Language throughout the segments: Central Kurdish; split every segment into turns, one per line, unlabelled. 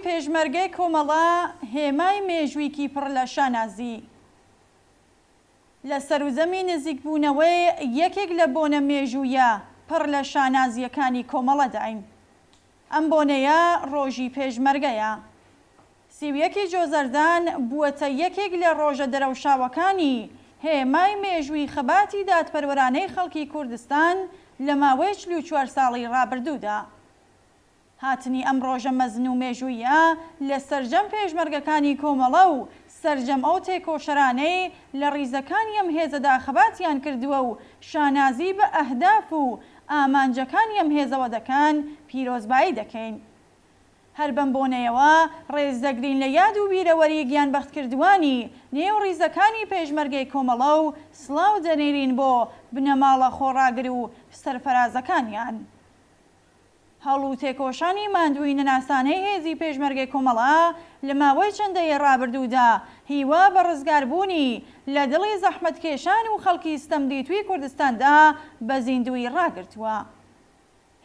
پێشمەرگەی کۆمەڵە هێمای مێژوویکی پڕ لە شانازی. لە سەرزەمی نزیکبوونەوەی یەکێک لە بۆنە مێژوویە پڕ لە شانازیەکانی کۆمەڵەداین. ئەم بۆنەیە ڕۆژی پێشمەرگەیە. 31 جۆزەردان بووەتە یەکێک لە ڕۆژە دەرەوشاوەکانی هێمای مێژووی خەباتی دادپەروەرانەی خەڵکی کوردستان لە ماوەی 44 ساڵی ڕابردوودا. هاتنی ئەم ڕۆژە مەزن و مێژوویە لە سەرجەم پێشمەرگەکانی کۆمەڵە و سەرجەم ئەو تێکۆشەرانەی لە ڕیزەکانی ئەم هێزەدا خەباتیان کردووە و شانازی بە ئەهداف و ئامانجەکانی ئەم هێزەوە دەکەن پیرۆزبایی دەکەین. هەر بەم بۆنەیەوە ڕێزدەگرین لە یاد و بیرەوەری گیانبەختکردوانی نێو ڕیزەکانی پێشمەرگەی کۆمەڵە و سڵاو دەنێرین بۆ بنەماڵە خۆڕاگر و سەرفەرازەکانیان. هەڵ و تێکۆشانی ماندووی نەناسانەی هێزی پێشمەرگەی کۆمەڵە لە ماوەی چەندەیە ڕابردوودا هیوا بە ڕزگاربوونی لە دڵی زەحمەتکێشان و خەڵکی ستەمدیتووی کوردستاندا بە زیندوی ڕاگرتووە.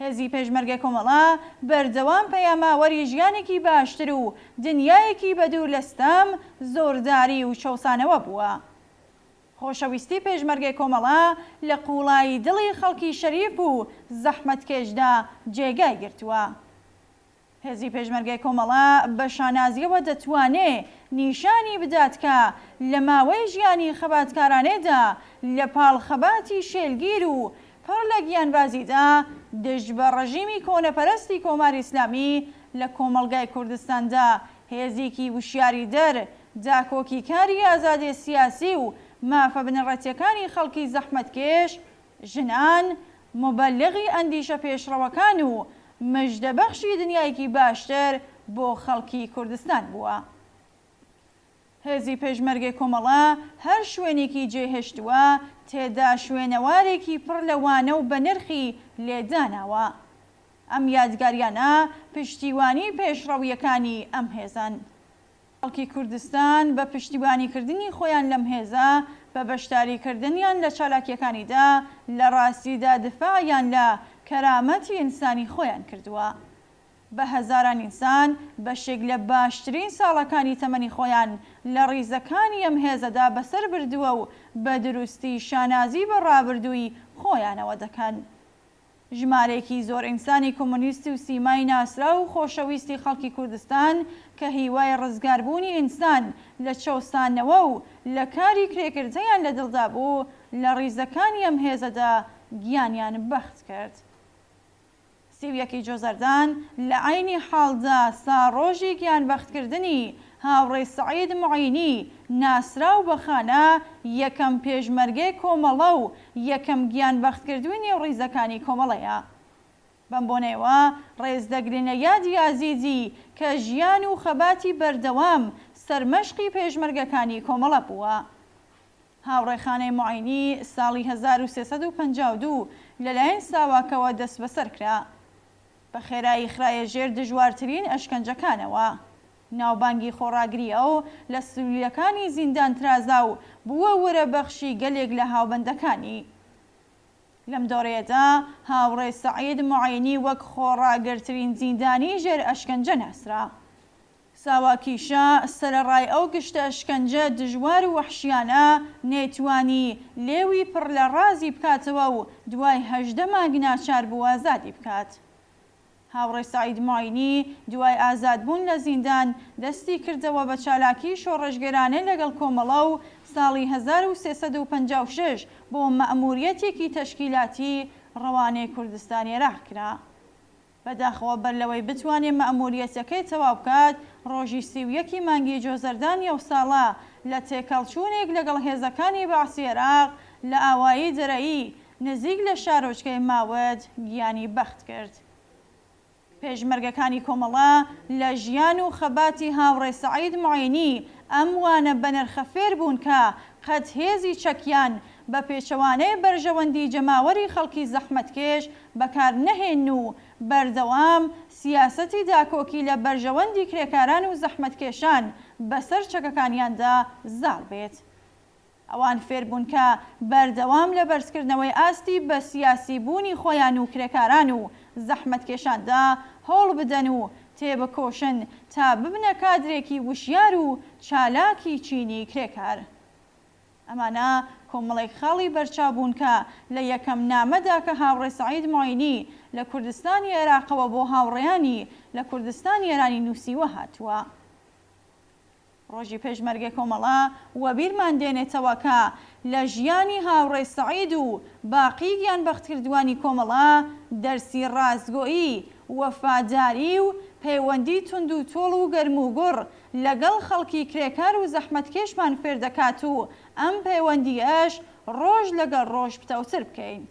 هێزی پێشمەرگەی کۆمەڵە بەردەوام پەیاماوەری ژیانێکی باشتر و دنیایەکی بەدوور لە ستەم، زۆرداری و چەوسانەوە بووە. خۆشەویستی پێشمەرگەی کۆمەڵە لە قوڵایی دڵی خەڵکی شەریف و زەحمەتکێشدا جێگای گرتووە. هێزی پێشمەرگەی کۆمەڵە بە شانازیەوە دەتوانێت نیشانی بدات کە لە ماوەی ژیانی خەباتکارانێدا لە پاڵ خەباتی شێلگیر و پڕ لە گیانبازیدا دژ بە ڕەژیمی کۆنەپەرستی کۆماری ئیسلامی لە کۆمەڵگای کوردستاندا هێزێکی وشیاری دەر، داکۆکی کاری ئازادی سیاسی و مافە بنەڕەتیەکانی خەڵکی زەحمەتکێش، ژنان، مبەلغی ئەندیشە پێشڕەوەکان و مژدەبەخشی دنیایەکی باشتر بۆ خەڵکی کوردستان بووە. هێزی پێشمەرگەی کۆمەڵە هەر شوێنێکی جێهێشتووە تێدا شوێنەوارێکی پڕ لەوانە و بە نرخی لێداناوە. ئەم یادگاریانە پشتیوانی پێشڕەویەکانی ئەم هێزن. خەڵکی کوردستان بە پشتیوانیکردنی خۆیان لەم هێزە بە بەشداریکردنیان لە چالاکیەکانیدا لە ڕاستیدا دفاعیان لە کەرامەتی ئینسانی خۆیان کردووە. بە هەزاران ئینسان بەشێک لە باشترین ساڵەکانی تەمەنی خۆیان لە ڕیزەکانی ئەم هێزەدا بەسەر بردووە و بە دروستی شانازی بە ڕابردووی خۆیانەوە دەکەن. ژمارێکی زۆر ئینسانی کۆمۆنیستی و سیمای ناسرا و خۆشەویستی خەڵکی کوردستان کە هیوای ڕزگاربوونی ئینسان لە چەوسانەوە و لە کاری کرێکردەیان لە دڵدا بوو لە ڕیزەکانی ئەم هێزەدا گیانیان بەخت کرد. 31 جۆزەردان لە عینی حاڵدا ساڕۆژی گیانبەختکردنی هاوڕێی سەعید موعینی ناسرا و بەخانە یەکەم پێشمەرگەی کۆمەڵە و یەکەم گیانبەختکردووی نێو ڕیزەکانی کۆمەڵەیە. بەم بۆنەوە ڕێزدەگرینە یادی ئازیزی کە ژیان و خەباتی بەردەوام سەرمەشقی پێشمەرگەکانی کۆمەڵە بووە. هاوڕێخانەی موعینی ساڵی 1352 لەلایەن ساواکەوە دەست بەسەر کرا. بە خێرایی خرایە ژێر دژوارترین ئەشکەنجەکانەوە. ناوبانگی خۆڕاگری ئەو لە سولەکانی زیندان ترازا و بووە وەرە بەخشی گەلێک لە هاوبەندەکانی. لەم دۆڕەیەدا هاوڕێ سەعید موعینی وەک خۆڕاگرترین زیندانی ژێر ئەشکەنجە ناسرا. ساواکیشە سەرەڕای ئەو گشتە ئەشکەنجە دژوار و وەحشیانە نەیتوانی لێوی پڕ لە ڕازی بکاتەوە و دوای 18 مانگ ناچار بوو ئازادی بکات. هاوڕێ سەعید موعینی دوای ئازادبوون لە زیندان دەستی کردەوە بە چالاکی شۆڕەشگەرانە لەگەڵ کۆمەڵە و ساڵی 1356 بۆ مەئموریەتێکی تەشکیلاتی ڕەوانەی کوردستانی ڕاهکرا. بەداخەوە بەر لەوەی بتوانێت مەئموریەتەکەی تەواو بکات ڕۆژی 31 مانگی جۆزەردان ئەو ساڵە لە تێکەڵچوونێک لەگەڵ هێزەکانی بەعسی عێراق لە ئاوایی دەرەیی نزیک لە شارۆچکەی ماوەد گیانی بەخت کرد. پێشمەرگەکانی کۆمەڵە لە ژیان و خەباتی هاوڕێ سەعید موعینی ئەم وانە بەنرخە فێر بوون کە قەت هێزی چەکیان بە پێچەوانەی بەرژەوەندی جەماوەری خەڵکی زەحمەتکێش بەکار نەهێن و بەردەوام سیاسەتی داکۆکی لە بەرژەوەندی کرێکاران و زەحمەتکێشان بەسەر چەکەکانیاندا زاڵ بێت. ئەوان فێر بوون کە بەردەوام لە بەرزکردنەوەی ئاستی بە سیاسی بوونی خۆیان و کرێکاران و زەحمەتکێشاندا هەوڵ بدەن و تێبکۆشن تا ببنە کادرێکی وشیار و چالاکی چینی کرێکار. ئەمانە کۆمەڵێک خاڵی بەرچاوبوون کە لە یەکەم نامەدا کە هاوڕێ سەعید معینی لە کوردستانی عێراقەوە بۆ هاوڕێیانی لە کوردستانی ئێرانی نووسیوە هاتووە. ڕۆژی پێشمەرگە کۆمەڵە وە بیرمان دێنێتەوە کە لە ژیانی هاوڕێ سەعید و باقی گیانبەختکردوانی کۆمەڵە دەرسی ڕازگۆیی، وەفاداری و پەیوەندی تند و تۆڵ و گەرم و گوڕ لەگەڵ خەڵکی کرێکار و زەحمەتکێشمان فێر دەکات و ئەم پەیوەندیەش ڕۆژ لەگەڵ ڕۆژ پتەوتر بکەین.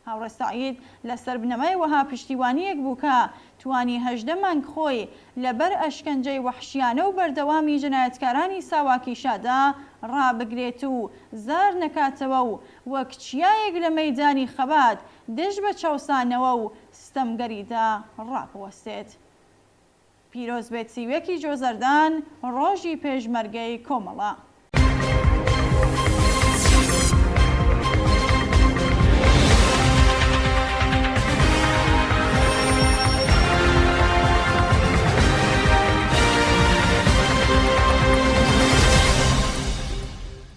هاوڕێ سەعید لەسەر بنەمای وەها پشتیوانیەک بوو کە توانی 18 مانگ خۆی لەبەر ئەشکەنجەی وەحشیانە و بەردەوامی جەنایەتکارانی ساواکیشادا ڕابگرێت و زار نەکاتەوە و وەک چیایەک لە مەیدانی خەبات دژ بە چاوسانەوە و ستەمگەریدا ڕاپوەستێت. پیرۆز بێت سیوێکی جۆزەردان ڕۆژی پێشمەرگەی کۆمەڵە.